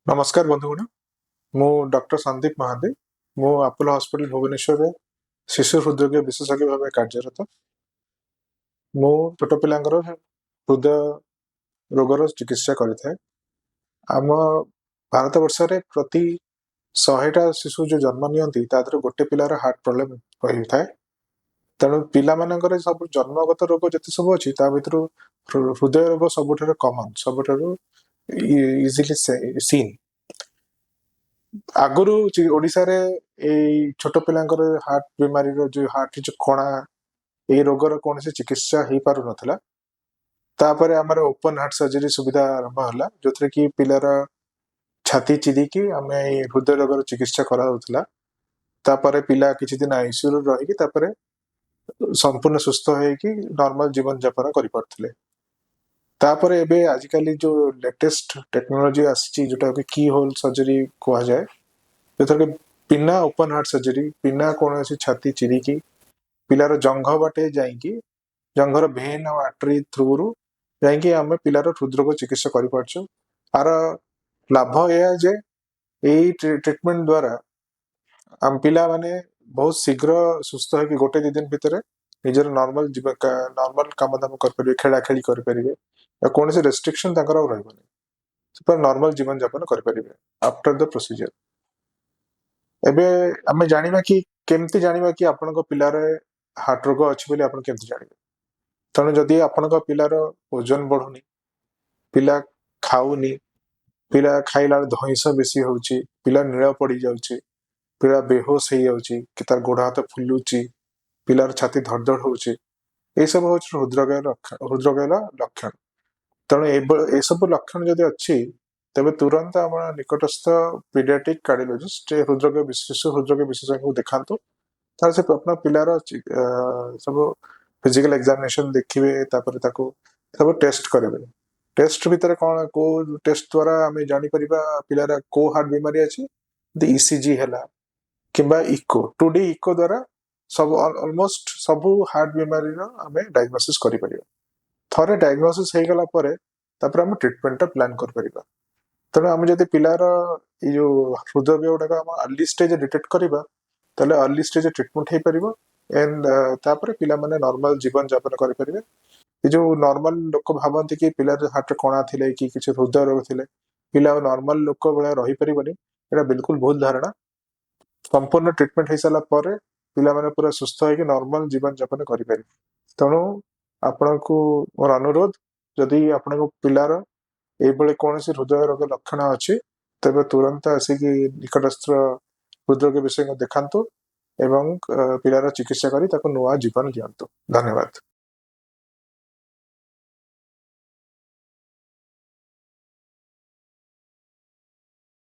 नमस्कार बंधुगण मु डॉक्टर संदीप महादी मु अपोलो हॉस्पिटल भुवनेश्वर में शिशु हृदय विशेषज्ञ भाव कार्यरत मु छोट पिलांकर हृदय रोगर चिकित्सा करें आम भारत वर्ष रे प्रति 100टा शिशु जो जन्म नियंती गोटे पिलार हार्ट प्रॉब्लम रही है तेणु पिला मानकर सब जन्मगत रोग जिते सब अच्छी भर हृदय रोग सबुठ कमन सबुठ इजिली सीन आगुरु ओडिशा रे छोट पिलांकर हार्ट बीमारी जो हार्ट जो कणा ये रोगर कौन से चिकित्सा हो पार नथिला तापर आमर ओपन हार्ट सर्जरी सुविधा आरंभ होला जो थे कि पिलार छाती चिरी की आम हृदय रोगर चिकित्सा करा तापर पिला किछि दिन आईसीयू रही तापर संपूर्ण सुस्थ होगी नॉर्मल जीवन यापन कर पारथिले तापर एबे आजिकली जो लेटेस्ट टेक्नोलॉजी आसी जोटा कि की होल सर्जरी कहा जाए जो बिना ओपन हार्ट सर्जरी बिना कौन छाती चिरिकी पिलार जंघ बाटे जाइकी जंघर भेन और आर्टरी थ्रू रु जाइकी आम पिलार हृदरोग चिकित्सा कर आर लाभ यह जे यही ट्रिटमेंट द्वारा आम पिला माने बहुत शीघ्र सुस्थ हो गोटे 2 दिन भितर निजर नॉर्मल नॉर्मल काम दाम कर खेला खेली करें कौन से रेस्ट्रिक्शन रही नॉर्मल जीवन यापन करें आफ्टर द प्रोसीजर एबे आमे जानिबा कि केमती जानिबा कि आपनको पिलार हार्ट रोग अछि बोली आपण केमती जानिबे तने जदि आपनको पिलार ओजन बढ़ुनी पिला खाउनी पिला खाइला धइस बेसी होउची पिला नीळ पड़ी जाउची पिला बेहोश हो जाउची कि तार गोड़ हाथ फुलुची पिलार छाती धड़धड़ होउची ए सब होउची हृदरोगर लक्षण तेणु ए सब लक्षण जदि अच्छी तेबे तुरंत आम निकटस्थ पीडियाट्रिक कार्डियोलॉजिस्ट हृदरोग शिशु हृदरोग विशेषज्ञ को देखांतु तार से अपना पिलार सब फिजिकल एग्जामिनेशन देखिए सब टेस्ट करेंगे टेस्ट भितर कौन को टेस्ट द्वारा आम जापर पिलार को हार्ट बीमारी अच्छी ईसीजी है कि इको 2D इको द्वारा सब ऑलमोस्ट सबू हार्ट बीमारी आम डायग्नोसिस कर थरे डायग्नोसिस हो गला परे तापर आम ट्रिटमेंट प्लान कर परिबा तेणु आम जब पिलार जो हृदय गुड़ाक अर्ली स्टेज डिटेक्ट करवा ताले अर्ली स्टेज ट्रिटमेंट हो पार एंड तापर पिला माने नॉर्मल जीवन यापन करें जो नॉर्मल लोक भावती कि पिलार हार्ट कणा थिले कि किसी हृदय रोग थिले पिला नॉर्मल लोक भाया रही पारिबनी एटा बिल्कुल भूल धारणा संपूर्ण ट्रिटमेंट हो सारा पर पिला माने पूरा सुस्थ होकर नॉर्मल जीवन यापन करें तेणु आपण को मोर अनुरोध जदि आपण पिलार ये कौन हृदय रोग लक्षण अच्छी तेज तुरंत आसिक निकटस्थ हृदय विषय देखातु एवं पिलार चिकित्सा कर नुआ जीवन दिंतु। धन्यवाद।